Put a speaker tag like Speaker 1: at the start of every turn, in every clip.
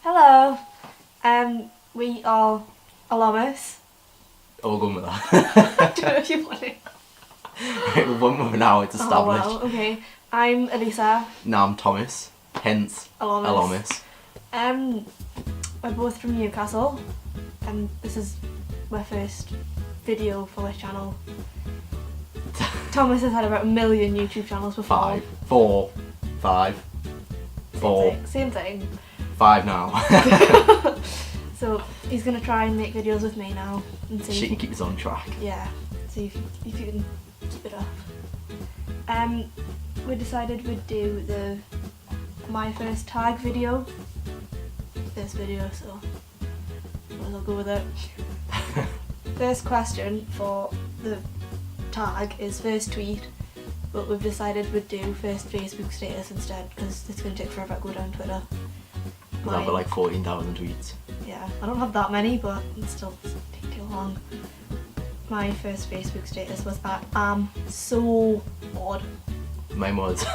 Speaker 1: Hello. We are alomous.
Speaker 2: Oh, we're going with that.
Speaker 1: I don't know if you want it.
Speaker 2: We're one with now, it's established.
Speaker 1: Oh, well, okay. I'm Elisa.
Speaker 2: Now I'm Thomas, hence
Speaker 1: Alomous.
Speaker 2: alomous.
Speaker 1: We're both from Newcastle, and this is my first video for this channel. Thomas has had about 1 million YouTube channels before.
Speaker 2: 5.
Speaker 1: Same thing.
Speaker 2: 5 now.
Speaker 1: So he's gonna try and make videos with me now and see.
Speaker 2: She can keep us on track.
Speaker 1: Yeah. See if you can keep it up. We decided we'd do the my first tag video. This video, so I'll go with it. First question for the tag is first tweet, but we've decided we'd do first Facebook status instead because it's going to take forever to go down Twitter.
Speaker 2: We'll have like 14,000 tweets.
Speaker 1: Yeah, I don't have that many, but it's still take too long. My first Facebook status was I'm so bored.
Speaker 2: Mine was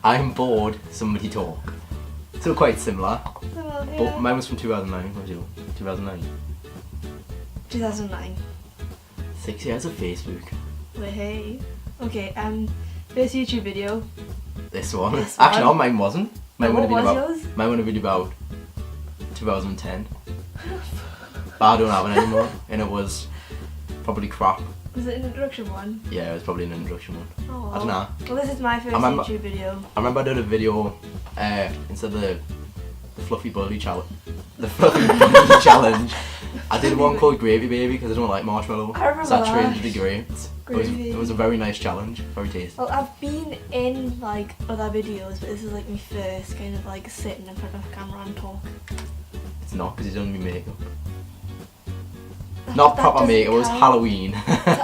Speaker 2: I'm bored, somebody talk. So quite similar.
Speaker 1: Well, yeah.
Speaker 2: But mine was from 2009. What was yours? 2009.
Speaker 1: 2009.
Speaker 2: 6 years of Facebook.
Speaker 1: Wait, hey. Okay, first YouTube video.
Speaker 2: This one.
Speaker 1: This
Speaker 2: Actually,
Speaker 1: one.
Speaker 2: no, mine wasn't. Mine
Speaker 1: What
Speaker 2: would have been
Speaker 1: was
Speaker 2: about.
Speaker 1: yours?
Speaker 2: Mine would have been about 2010. But I don't have it anymore, and it was probably crap.
Speaker 1: Was it an introduction one?
Speaker 2: Yeah, it was probably an introduction one.
Speaker 1: Oh.
Speaker 2: I don't know.
Speaker 1: Well, this is my first
Speaker 2: remember-
Speaker 1: YouTube video.
Speaker 2: I remember I did a video instead of the fluffy bully challenge. The fluffy bully challenge. I did one called Gravy Baby because I don't like marshmallow.
Speaker 1: I remember
Speaker 2: so I
Speaker 1: that.
Speaker 2: trained the grapes.
Speaker 1: Gravy.
Speaker 2: It was a very nice challenge, very tasty.
Speaker 1: Well, I've been in like other videos, but this is like my first kind of like sitting in front of a camera and talk.
Speaker 2: It's not because he's done me makeup. Not
Speaker 1: That
Speaker 2: proper
Speaker 1: doesn't
Speaker 2: makeup, it was
Speaker 1: count.
Speaker 2: Halloween.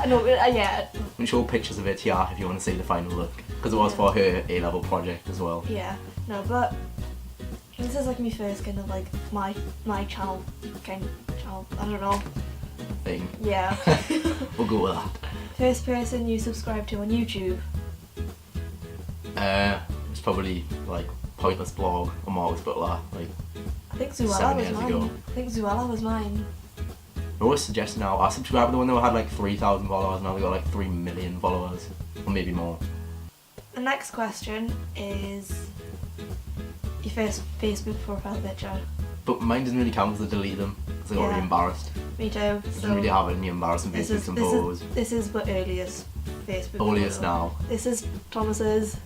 Speaker 1: No, yeah,
Speaker 2: We'll show pictures of it here if you want to see the final look. Because it was for her A-level project as well.
Speaker 1: yeah, no, but this is like my first kind of like my channel, I don't know.
Speaker 2: Thing.
Speaker 1: Yeah.
Speaker 2: We'll go with that.
Speaker 1: First person you subscribe to on YouTube.
Speaker 2: It's probably like Pointless Blog or Marcus Butler. Like,
Speaker 1: I think Zuella
Speaker 2: 7
Speaker 1: was
Speaker 2: years
Speaker 1: mine.
Speaker 2: ago.
Speaker 1: I think Zuella was mine.
Speaker 2: I always suggest now, I subscribed to the one that had like 3,000 followers, now they got like 3 million followers. Or maybe more.
Speaker 1: The next question is your first Facebook profile picture.
Speaker 2: But mine doesn't really count because I deleted them. Because I got really embarrassed.
Speaker 1: Me too.
Speaker 2: I didn't really have any embarrassing Facebooks and photos.
Speaker 1: This is the earliest Facebook.
Speaker 2: Earliest
Speaker 1: photo.
Speaker 2: now.
Speaker 1: This is Thomas's.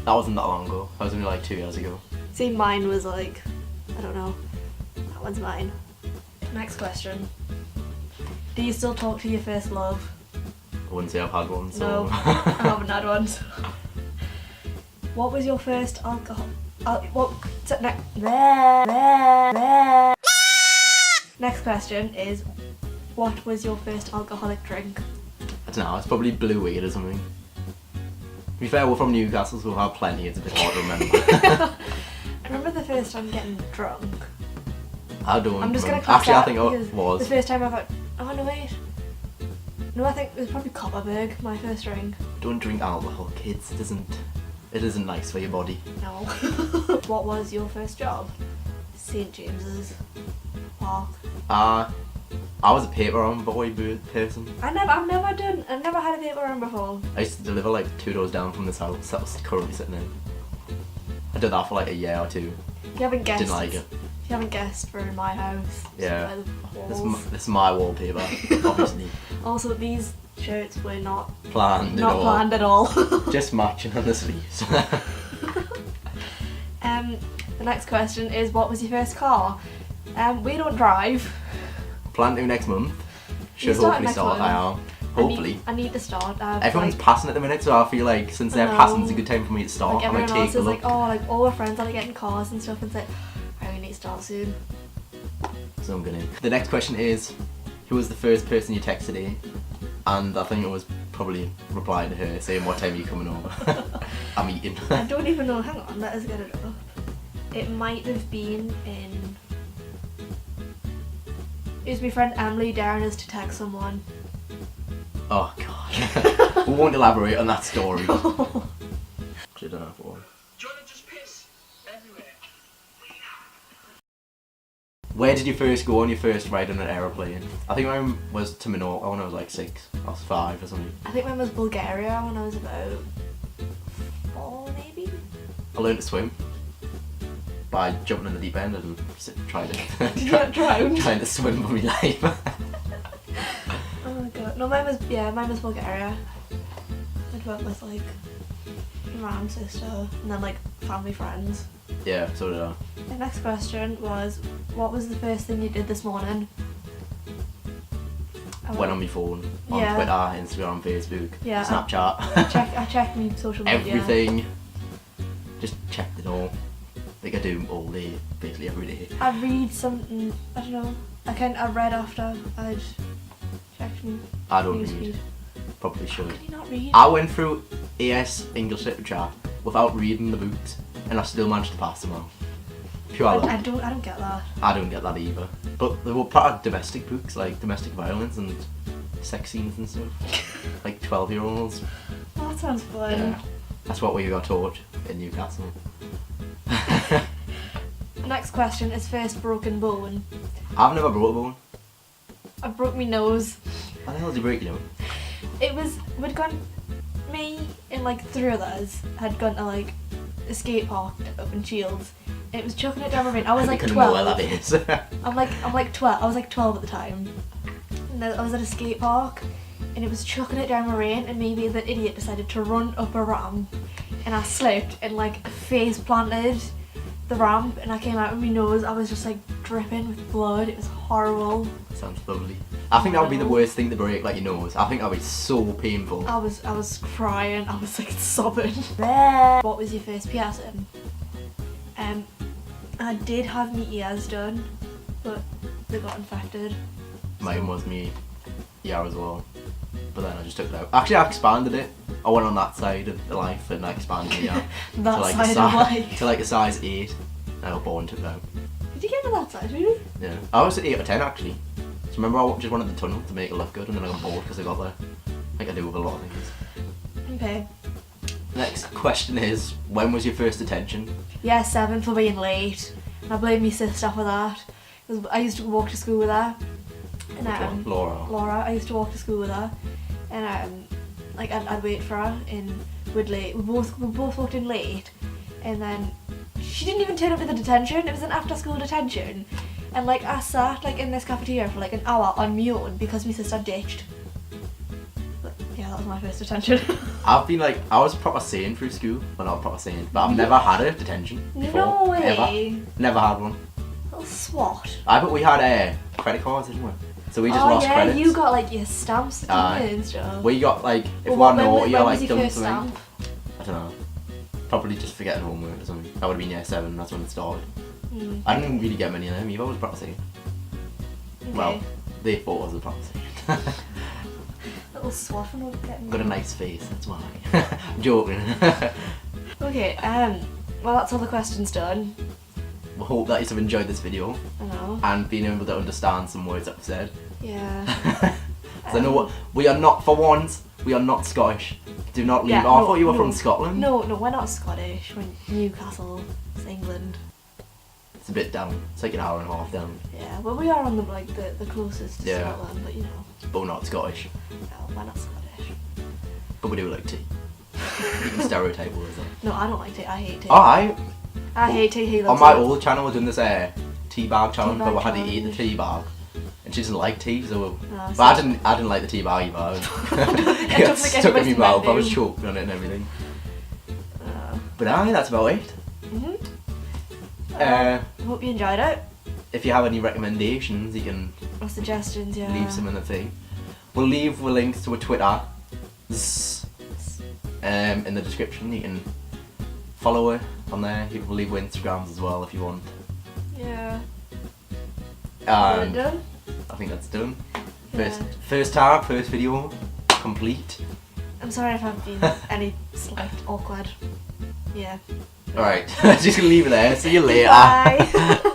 Speaker 2: That wasn't that long ago. That was only like 2 years ago.
Speaker 1: See, mine was like, I don't know. That one's mine. Next question. Do you still talk to your first love?
Speaker 2: I wouldn't say I've had one, so...
Speaker 1: No, I haven't had one. What was your first alcohol? Next question is, what was your first alcoholic drink?
Speaker 2: I don't know, it's probably Blue Weed or something. To be fair, we're from Newcastle, so we'll have plenty, it's a bit hard to remember.
Speaker 1: I remember the first time getting drunk.
Speaker 2: I don't
Speaker 1: I'm just gonna
Speaker 2: remember.
Speaker 1: class
Speaker 2: Actually,
Speaker 1: that
Speaker 2: I think
Speaker 1: because
Speaker 2: it was.
Speaker 1: the first time I got. Oh no, wait. No, I think it was probably Copperberg, my first drink.
Speaker 2: Don't drink alcohol, kids. It isn't nice for your body.
Speaker 1: No. What was your first job? St James's Park.
Speaker 2: I was a paper round boy person.
Speaker 1: I've never had a paper round before.
Speaker 2: I used to deliver like 2 doors down from this house that I was currently sitting in. I did that for like a year or two.
Speaker 1: If you haven't guessed,
Speaker 2: Didn't like it.
Speaker 1: If you haven't guessed, we're in my house.
Speaker 2: Yeah.
Speaker 1: By the
Speaker 2: This
Speaker 1: walls.
Speaker 2: is my wallpaper, obviously.
Speaker 1: Also, these shirts were not
Speaker 2: Planned
Speaker 1: planned at all.
Speaker 2: Just matching on the sleeves.
Speaker 1: The next question is, what was your first car? We don't drive.
Speaker 2: Plan to next month.
Speaker 1: You
Speaker 2: Should
Speaker 1: start
Speaker 2: hopefully
Speaker 1: next
Speaker 2: start.
Speaker 1: month.
Speaker 2: I am. Hopefully.
Speaker 1: I need to start.
Speaker 2: Everyone's
Speaker 1: like,
Speaker 2: passing at the minute, so I feel like since they're
Speaker 1: I
Speaker 2: passing, it's a
Speaker 1: know.
Speaker 2: good time for me to start.
Speaker 1: like
Speaker 2: I might
Speaker 1: everyone else
Speaker 2: take a
Speaker 1: is
Speaker 2: look.
Speaker 1: like, oh, like all our friends are like getting cars and stuff, and it's like, I really need to start soon.
Speaker 2: So I'm gonna. The next question is, who was the first person you texted today? And I think it was probably replying to her saying, what time are you coming over? I'm eating.
Speaker 1: I don't even know. Hang on, let us get it up. It might have been in. It was my friend Emily daring us to text someone.
Speaker 2: Oh god. We won't elaborate on that story. Actually, I don't know if it was.
Speaker 3: Do you want to just piss everywhere?
Speaker 2: Where did you first go on your first ride on an aeroplane? I think mine was to Minorca when I was like 6 or 5 or something.
Speaker 1: I think mine was Bulgaria when I was about 4 maybe.
Speaker 2: I learned to swim by jumping in the deep end and trying
Speaker 1: Did you get drowned?
Speaker 2: trying to swim for my life.
Speaker 1: Oh my god. No, mine was Bulgaria. I'd went with like my mum, sister, and then like family friends.
Speaker 2: Yeah, so did I.
Speaker 1: The next question was, what was the first thing you did this morning?
Speaker 2: Went on my phone, on
Speaker 1: Yeah.
Speaker 2: Twitter, Instagram, Facebook,
Speaker 1: Yeah,
Speaker 2: Snapchat.
Speaker 1: I checked my social media.
Speaker 2: Everything. Just checked it all. Like I do all day, basically every day.
Speaker 1: I read something, I don't know. I read after I'd checked my
Speaker 2: I don't
Speaker 1: newsfeed.
Speaker 2: read. Probably should.
Speaker 1: Can you not read?
Speaker 2: I went through AS English literature without reading the books, and I still managed to pass them out. Pure luck.
Speaker 1: I don't get that.
Speaker 2: I don't get that either. But they were part of domestic books, like domestic violence and sex scenes and stuff. Like 12-year-olds.
Speaker 1: Oh, that sounds fun.
Speaker 2: Yeah. That's what we got taught in Newcastle.
Speaker 1: Next question is first broken bone.
Speaker 2: I've never broke a bone.
Speaker 1: I broke my nose.
Speaker 2: How the hell did you break it out?
Speaker 1: We'd gone, me and like 3 others had gone to like a skate park up in Shields. And it was chucking it down the rain. I was like
Speaker 2: I
Speaker 1: 12.
Speaker 2: don't know where that is.
Speaker 1: I'm like 12. I was like 12 at the time. And I was at a skate park and it was chucking it down the rain and maybe the idiot decided to run up a ramp and I slipped and like face planted the ramp and I came out with my nose. I was just like dripping with blood. It was horrible.
Speaker 2: Sounds lovely. I think that would be the worst thing to break, like your nose. I think that would be so painful.
Speaker 1: I was crying. I was like sobbing. What was your first piercing? I did have my ears done, but they got infected.
Speaker 2: Mine was me ear as well. But then I just took it out. Actually, I expanded it. I went on that side of the life and I expanded it out.
Speaker 1: That
Speaker 2: to like
Speaker 1: side
Speaker 2: a
Speaker 1: of
Speaker 2: size,
Speaker 1: life.
Speaker 2: to like a size 8. And I born took it out.
Speaker 1: Did you get to that side, really?
Speaker 2: Yeah. I was at 8 or 10 actually. So remember I just wanted the tunnel to make it look good and then I got bored because I got there. Like I do with a lot of things.
Speaker 1: Okay.
Speaker 2: Next question is, when was your first detention?
Speaker 1: Yeah, 7 for being late. And I blame my sister for that. 'Cause I used to walk to school with her.
Speaker 2: Which one? Laura.
Speaker 1: I used to walk to school with her. And like I'd wait for her and we both walked in late. And then she didn't even turn up at the detention. It was an after school detention. And like I sat like in this cafeteria for like an hour on my own because my sister ditched. But yeah, that was my first detention.
Speaker 2: I've been like, I was a proper saint through school. Well, not a proper saint, but I've never had a detention before.
Speaker 1: No way.
Speaker 2: Ever. Never had one.
Speaker 1: Little swat.
Speaker 2: But we had credit cards, didn't we? So we just lost
Speaker 1: yeah,
Speaker 2: credits.
Speaker 1: you got like your stamps and stuff.
Speaker 2: We got like, if
Speaker 1: Well,
Speaker 2: we were naughty or
Speaker 1: when
Speaker 2: like
Speaker 1: was your
Speaker 2: done
Speaker 1: first
Speaker 2: something.
Speaker 1: stamp?
Speaker 2: I don't know. Probably just forgetting homework or something. That would have been year 7, that's when it started.
Speaker 1: Mm.
Speaker 2: I didn't really get many of them either, I was a proper saint.
Speaker 1: Okay.
Speaker 2: Well, they thought I was a proper saint.
Speaker 1: Little swat from not getting.
Speaker 2: Got a nice face, that's why. I'm joking.
Speaker 1: Okay, well that's all the questions done.
Speaker 2: We hope that you have enjoyed this video
Speaker 1: I know.
Speaker 2: and been able to understand some words that I've said.
Speaker 1: Yeah.
Speaker 2: So I know what we are not, for once, we are not Scottish. Do not leave.
Speaker 1: Yeah,
Speaker 2: Oh, I
Speaker 1: no,
Speaker 2: thought you were
Speaker 1: no.
Speaker 2: from Scotland.
Speaker 1: No, we're not Scottish. We're Newcastle. It's England.
Speaker 2: It's a bit down. It's like an hour and a half down.
Speaker 1: Yeah, well we are on the closest to
Speaker 2: Yeah.
Speaker 1: Scotland, but you know.
Speaker 2: But we're not Scottish.
Speaker 1: No, we're not Scottish.
Speaker 2: But we do like tea. You can stereotype all of that.
Speaker 1: No, I don't like tea. I hate tea.
Speaker 2: Alright.
Speaker 1: I hate tea. He
Speaker 2: On
Speaker 1: loves
Speaker 2: my
Speaker 1: it.
Speaker 2: old channel we're doing this tea bag challenge, but we had to
Speaker 1: challenge.
Speaker 2: eat the tea bag. And she doesn't like tea, so
Speaker 1: No,
Speaker 2: but
Speaker 1: so-
Speaker 2: I didn't like the tea bag either.
Speaker 1: I
Speaker 2: It got
Speaker 1: don't think
Speaker 2: stuck in my
Speaker 1: anybody's
Speaker 2: mouth,
Speaker 1: meant
Speaker 2: I was
Speaker 1: to.
Speaker 2: choking on it and everything.
Speaker 1: Uh,
Speaker 2: But aye, that's about it.
Speaker 1: mhm.
Speaker 2: Uh,
Speaker 1: Hope you enjoyed it.
Speaker 2: if you have any recommendations, you can
Speaker 1: Or suggestions, yeah.
Speaker 2: leave some in the thing. We'll leave the links to a Twitter in the description. You can follow her on there. You can leave her Instagrams as well if you want.
Speaker 1: Yeah.
Speaker 2: And
Speaker 1: Done?
Speaker 2: I think that's done.
Speaker 1: Yeah.
Speaker 2: First time, first video, complete.
Speaker 1: I'm sorry if I've been any slight awkward. Yeah.
Speaker 2: Alright, just gonna leave it there. See you later.
Speaker 1: Bye.